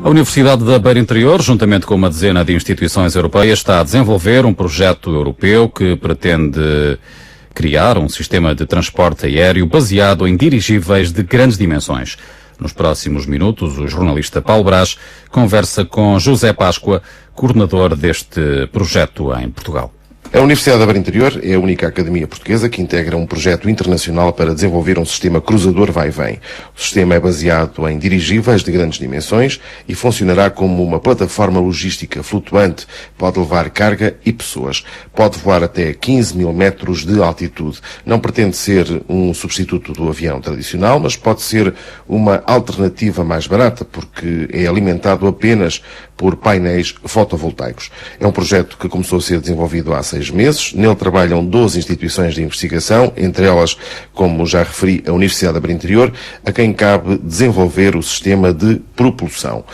A Universidade da Beira Interior, juntamente com uma dezena de instituições europeias, está a desenvolver um projeto europeu que pretende criar um sistema de transporte aéreo baseado em dirigíveis de grandes dimensões. Nos próximos minutos, o jornalista Paulo Brás conversa com José Páscoa, coordenador deste projeto em Portugal. A Universidade da Beira Interior é a única academia portuguesa que integra um projeto internacional para desenvolver um sistema cruzador vai-vem. O sistema é baseado em dirigíveis de grandes dimensões e funcionará como uma plataforma logística flutuante. Pode levar carga e pessoas. Pode voar até 15 mil metros de altitude. Não pretende ser um substituto do avião tradicional, mas pode ser uma alternativa mais barata, porque é alimentado apenas por painéis fotovoltaicos. É um projeto que começou a ser desenvolvido há 6 meses. Nele trabalham 12 instituições de investigação, entre elas, como já referi, a Universidade da Beira Interior, a quem cabe desenvolver o sistema de propulsão.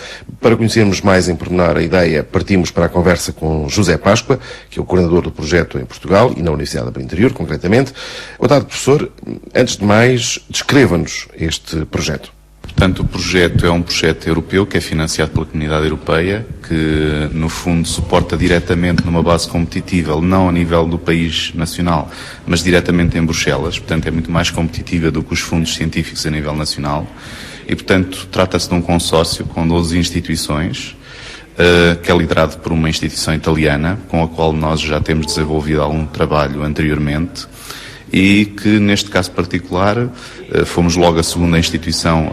Para conhecermos mais em pormenor a ideia, partimos para a conversa com José Páscoa, que é o coordenador do projeto em Portugal e na Universidade da Beira Interior, concretamente. Boa tarde, professor. Antes de mais, descreva-nos este projeto. Portanto, o projeto é um projeto europeu que é financiado pela Comunidade Europeia, que no fundo suporta diretamente numa base competitiva, não a nível do país nacional, mas diretamente em Bruxelas. Portanto, é muito mais competitiva do que os fundos científicos a nível nacional. E, portanto, trata-se de um consórcio com 12 instituições, que é liderado por uma instituição italiana, com a qual nós já temos desenvolvido algum trabalho anteriormente, e que, neste caso particular, fomos logo a segunda instituição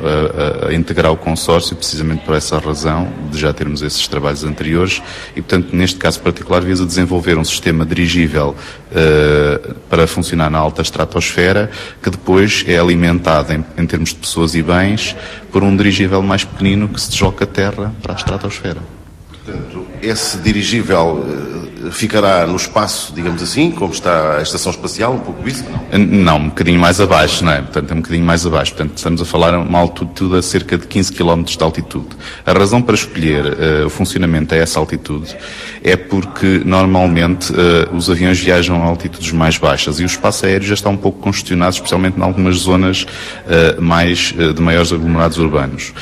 a integrar o consórcio, precisamente por essa razão, de já termos esses trabalhos anteriores, e, portanto, neste caso particular, visa desenvolver um sistema dirigível para funcionar na alta estratosfera, que depois é alimentado, em termos de pessoas e bens, por um dirigível mais pequenino que se desloca a terra para a estratosfera. Portanto, esse dirigível ficará no espaço, digamos assim, como está a Estação Espacial, um pouco isso? Não, um bocadinho mais abaixo, não é? Portanto, é um bocadinho mais abaixo. Portanto, estamos a falar uma altitude a cerca de 15 km de altitude. A razão para escolher o funcionamento a essa altitude é porque, normalmente, os aviões viajam a altitudes mais baixas e o espaço aéreo já está um pouco congestionado, especialmente em algumas zonas de maiores aglomerados urbanos.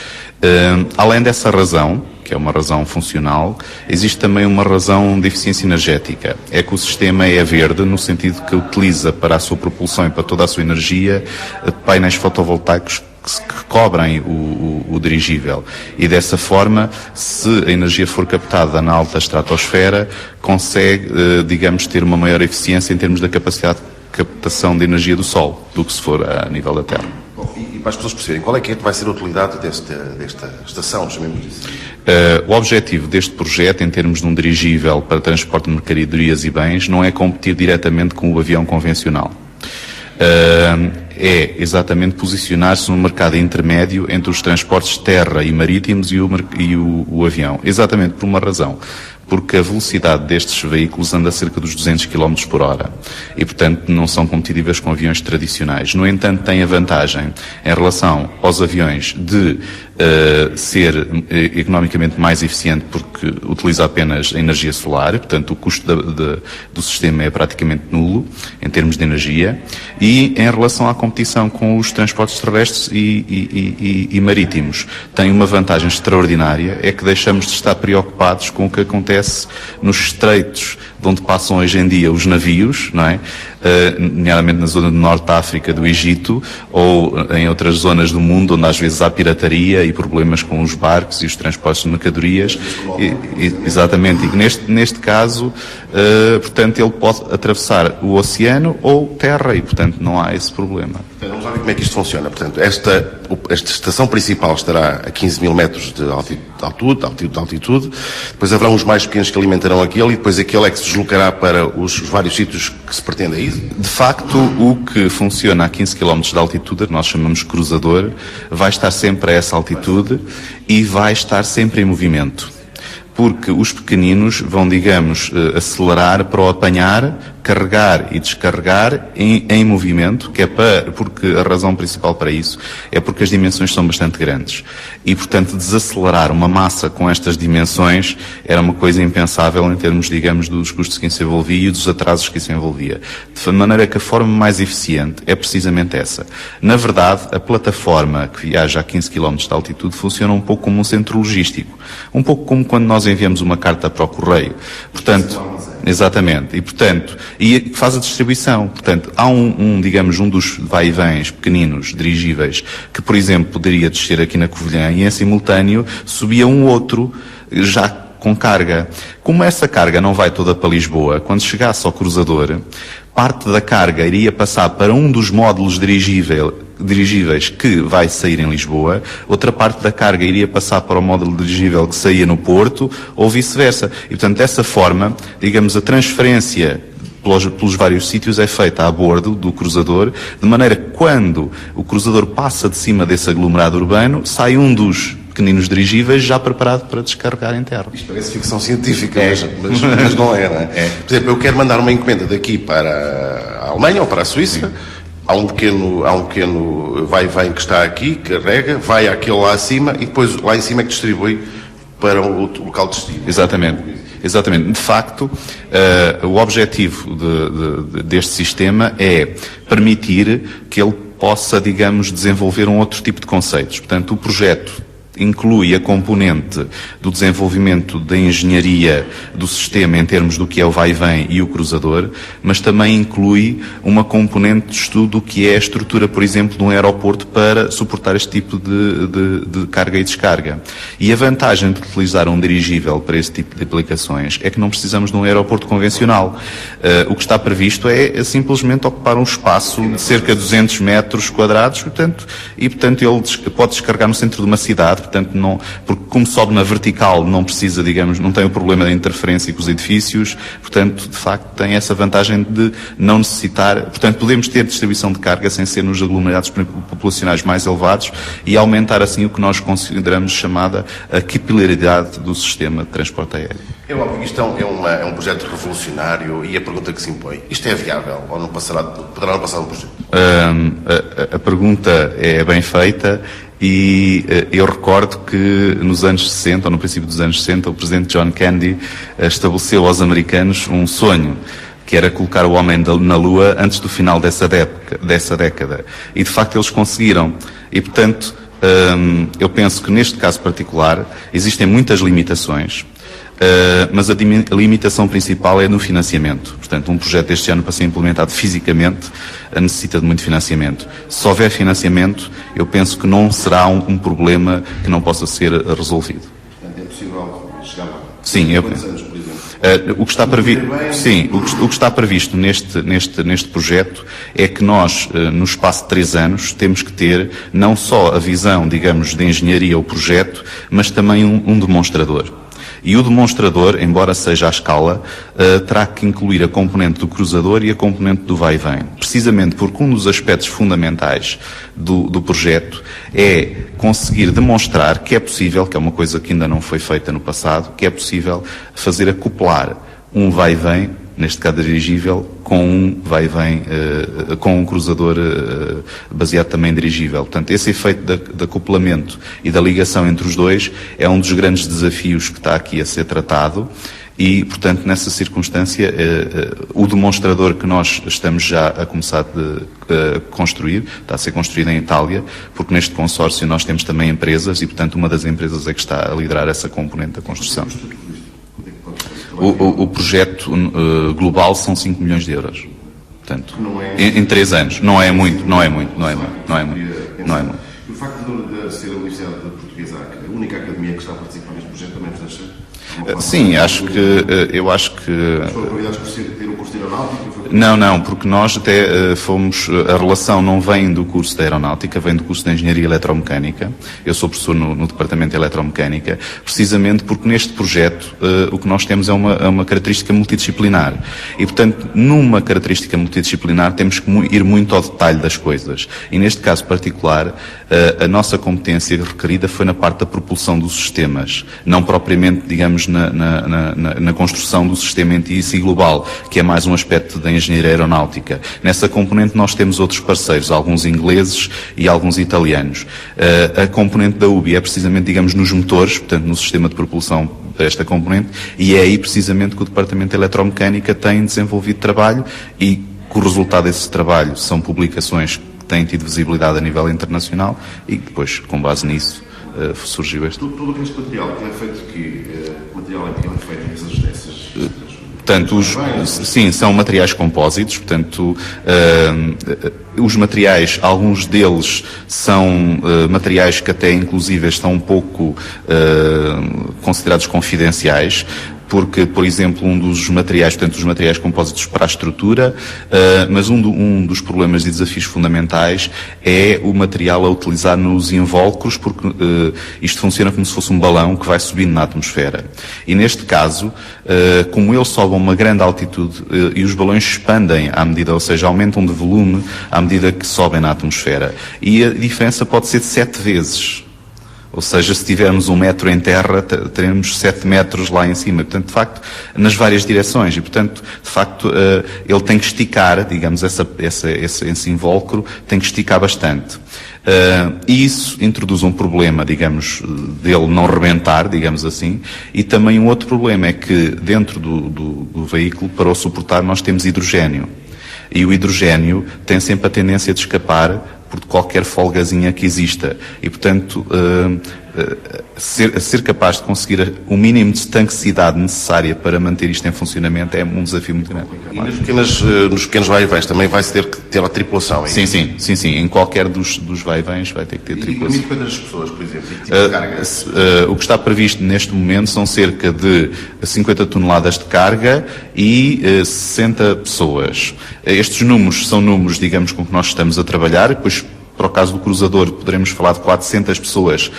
Além dessa razão, que é uma razão funcional, existe também uma razão de eficiência energética. É que o sistema é verde, no sentido que utiliza para a sua propulsão e para toda a sua energia painéis fotovoltaicos que cobrem o dirigível. E dessa forma, se a energia for captada na alta estratosfera, consegue, digamos, ter uma maior eficiência em termos da capacidade de captação de energia do Sol, do que se for a nível da Terra. E para as pessoas perceberem, qual é que vai ser a utilidade desta estação, chamemos disso? O objetivo deste projeto, em termos de um dirigível para transporte de mercadorias e bens, não é competir diretamente com o avião convencional. É exatamente posicionar-se no mercado intermédio entre os transportes terra e marítimos e o avião. Exatamente por uma razão. Porque a velocidade destes veículos anda a cerca dos 200 km por hora e, portanto, não são competitivas com aviões tradicionais. No entanto, tem a vantagem, em relação aos aviões, de ser economicamente mais eficiente porque utiliza apenas a energia solar, portanto, o custo do sistema é praticamente nulo, em termos de energia, e em relação à competição com os transportes terrestres e marítimos, tem uma vantagem extraordinária, é que deixamos de estar preocupados com o que acontece nos estreitos de onde passam hoje em dia os navios, não é? Nomeadamente na zona do Norte da África, do Egito, ou em outras zonas do mundo onde às vezes há pirataria e problemas com os barcos e os transportes de mercadorias. Exatamente, e neste caso, portanto, ele pode atravessar o oceano ou terra e, portanto, não há esse problema. Vamos lá ver como é que isto funciona. Portanto, esta estação principal estará a 15 mil metros de altitude, depois haverá uns mais pequenos que alimentarão aquele e depois aquele é que se deslocará para os vários sítios que se pretende, é isso? De facto, o que funciona a 15 km de altitude, nós chamamos cruzador, vai estar sempre a essa altitude e vai estar sempre em movimento. Porque os pequeninos vão, digamos, acelerar para o apanhar carregar e descarregar em movimento, porque a razão principal para isso é porque as dimensões são bastante grandes. E, portanto, desacelerar uma massa com estas dimensões era uma coisa impensável em termos, digamos, dos custos que isso envolvia e dos atrasos que isso envolvia. De maneira que a forma mais eficiente é precisamente essa. Na verdade, a plataforma que viaja a 15 km de altitude funciona um pouco como um centro logístico. Um pouco como quando nós enviamos uma carta para o correio. Portanto, exatamente. E faz a distribuição. Portanto, há digamos, um dos vai-e-vens pequeninos, dirigíveis, que, por exemplo, poderia descer aqui na Covilhã e, em simultâneo, subia um outro, já com carga. Como essa carga não vai toda para Lisboa, quando chegasse ao cruzador, parte da carga iria passar para um dos módulos dirigíveis que vai sair em Lisboa, outra parte da carga iria passar para o módulo dirigível que saía no Porto, ou vice-versa. E, portanto, dessa forma, digamos, a transferência pelos vários sítios é feita a bordo do cruzador, de maneira que quando o cruzador passa de cima desse aglomerado urbano, sai um dos pequeninos dirigíveis já preparado para descarregar em terra. Isto parece ficção científica, mas não é, não é? Por exemplo, eu quero mandar uma encomenda daqui para a Alemanha ou para a Suíça, há um pequeno vai-vem que está aqui, carrega, vai àquele lá acima e depois lá em cima é que distribui para o local de destino. Exatamente. De facto, o objetivo deste sistema é permitir que ele possa, digamos, desenvolver um outro tipo de conceitos. Portanto, o projeto inclui a componente do desenvolvimento da engenharia do sistema em termos do que é o vai-vem e o cruzador, mas também inclui uma componente de estudo do que é a estrutura, por exemplo, de um aeroporto para suportar este tipo de carga e descarga. E a vantagem de utilizar um dirigível para esse tipo de aplicações é que não precisamos de um aeroporto convencional. O que está previsto é simplesmente ocupar um espaço de cerca de 200 metros quadrados, portanto, ele pode descarregar no centro de uma cidade. Portanto, porque como sobe na vertical, não precisa, digamos, não tem o problema da interferência com os edifícios, portanto, de facto, tem essa vantagem de não necessitar, portanto, podemos ter distribuição de carga sem ser nos aglomerados populacionais mais elevados e aumentar, assim, o que nós consideramos chamada a capilaridade do sistema de transporte aéreo. É óbvio que isto é um projeto revolucionário e a pergunta que se impõe, isto é viável ou poderá não passar um projeto? A pergunta é bem feita. E eu recordo que nos anos 60, ou no princípio dos anos 60, o presidente John Kennedy estabeleceu aos americanos um sonho, que era colocar o homem na Lua antes do final dessa década. E de facto eles conseguiram. E portanto, eu penso que neste caso particular existem muitas limitações, mas a limitação principal é no financiamento. Portanto, um projeto deste ano para ser implementado fisicamente necessita de muito financiamento. Se houver financiamento, eu penso que não será um problema que não possa ser resolvido. Portanto, é possível chegar lá? Sim, eu penso. Quantos anos, por exemplo? O que está previsto neste projeto é que nós, no espaço de 3 anos, temos que ter não só a visão, digamos, de engenharia ou projeto, mas também um demonstrador. E o demonstrador, embora seja à escala, terá que incluir a componente do cruzador e a componente do vai-vem. Precisamente porque um dos aspectos fundamentais do projeto é conseguir demonstrar que é possível, que é uma coisa que ainda não foi feita no passado, que é possível fazer acoplar um vai-vem, neste caso dirigível, com um vai-vem, com um cruzador baseado também em dirigível. Portanto, esse efeito de acoplamento e da ligação entre os dois é um dos grandes desafios que está aqui a ser tratado e, portanto, nessa circunstância, o demonstrador que nós estamos já a começar a construir, está a ser construído em Itália, porque neste consórcio nós temos também empresas e, portanto, uma das empresas é que está a liderar essa componente da construção. O projeto global são 5 milhões de euros. Portanto, em 3 anos. Não é muito. O facto de ser a Universidade Portuguesa a única academia que está a participar neste projeto também nos deixa? Sim, eu acho que... Foram convidados por ter um curso de aeronáutica? Não, porque nós até fomos... A relação não vem do curso de aeronáutica, vem do curso de engenharia eletromecânica. Eu sou professor no departamento de eletromecânica, precisamente porque neste projeto o que nós temos é uma característica multidisciplinar. E, portanto, numa característica multidisciplinar temos que ir muito ao detalhe das coisas. E neste caso particular, a nossa competência requerida foi na parte da propulsão dos sistemas, não propriamente, digamos, na construção do sistema em si global, que é mais um aspecto da engenharia aeronáutica. Nessa componente nós temos outros parceiros, alguns ingleses e alguns italianos. A componente da UBI é precisamente, digamos, nos motores, portanto, no sistema de propulsão para esta componente, e é aí precisamente que o Departamento de Eletromecânica tem desenvolvido trabalho e que o resultado desse trabalho são publicações que têm tido visibilidade a nível internacional e depois, com base nisso, surgiu este. Tudo este material que é feito aqui, material é feito nessas Portanto, sim, são materiais compósitos, portanto, os materiais, alguns deles são materiais que até inclusive estão um pouco considerados confidenciais, porque, por exemplo, um dos materiais, portanto, os materiais compósitos para a estrutura, mas um dos problemas e desafios fundamentais é o material a utilizar nos invólucros, porque isto funciona como se fosse um balão que vai subindo na atmosfera. E neste caso, como ele sobe a uma grande altitude e os balões expandem à medida, ou seja, aumentam de volume à medida que sobem na atmosfera. E a diferença pode ser de 7 vezes. Ou seja, se tivermos 1 metro em terra, teremos 7 metros lá em cima. Portanto, de facto, nas várias direções. E, portanto, de facto, ele tem que esticar, digamos, esse invólucro tem que esticar bastante. E isso introduz um problema, digamos, dele não rebentar, digamos assim. E também um outro problema é que dentro do veículo, para o suportar, nós temos hidrogénio. E o hidrogénio tem sempre a tendência de escapar por qualquer folgazinha que exista. E, portanto, ser capaz de conseguir o mínimo de estanquicidade necessária para manter isto em funcionamento é um desafio muito grande. E nos pequenos vai-e-vens também vai-se ter que ter a tripulação, é isso? Sim. Em qualquer dos vai-e-vens vai ter que ter tripulação. E quantas pessoas, por exemplo? E tipo de carga? O que está previsto neste momento são cerca de 50 toneladas de carga e 60 pessoas. Estes números são números, digamos, com que nós estamos a trabalhar, depois, para o caso do cruzador, poderemos falar de 400 pessoas,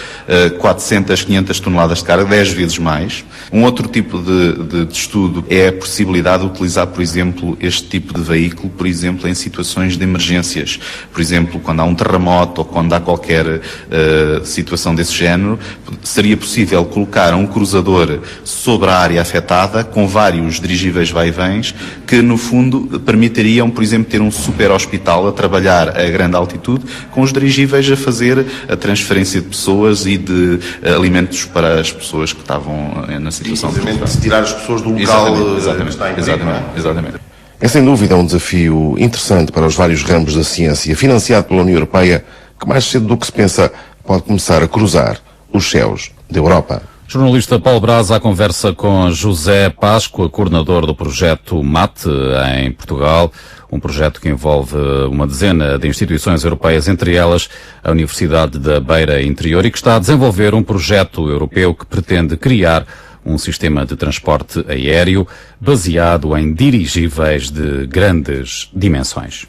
400, 500 toneladas de carga, 10 vezes mais. Um outro tipo de estudo é a possibilidade de utilizar, por exemplo, este tipo de veículo, por exemplo, em situações de emergências. Por exemplo, quando há um terremoto ou quando há qualquer situação desse género, seria possível colocar um cruzador sobre a área afetada com vários dirigíveis vai-e-vens que, no fundo, permitiriam, por exemplo, ter um super hospital a trabalhar a grande altitude, com os dirigíveis a fazer a transferência de pessoas e de alimentos para as pessoas que estavam na situação de tirar as pessoas do local exatamente, que está em perigo. Exatamente. É sem dúvida um desafio interessante para os vários ramos da ciência, financiado pela União Europeia, que mais cedo do que se pensa pode começar a cruzar os céus da Europa. Jornalista Paulo Braz à conversa com José Páscoa, coordenador do projeto MAT em Portugal, um projeto que envolve uma dezena de instituições europeias, entre elas a Universidade da Beira Interior, e que está a desenvolver um projeto europeu que pretende criar um sistema de transporte aéreo baseado em dirigíveis de grandes dimensões.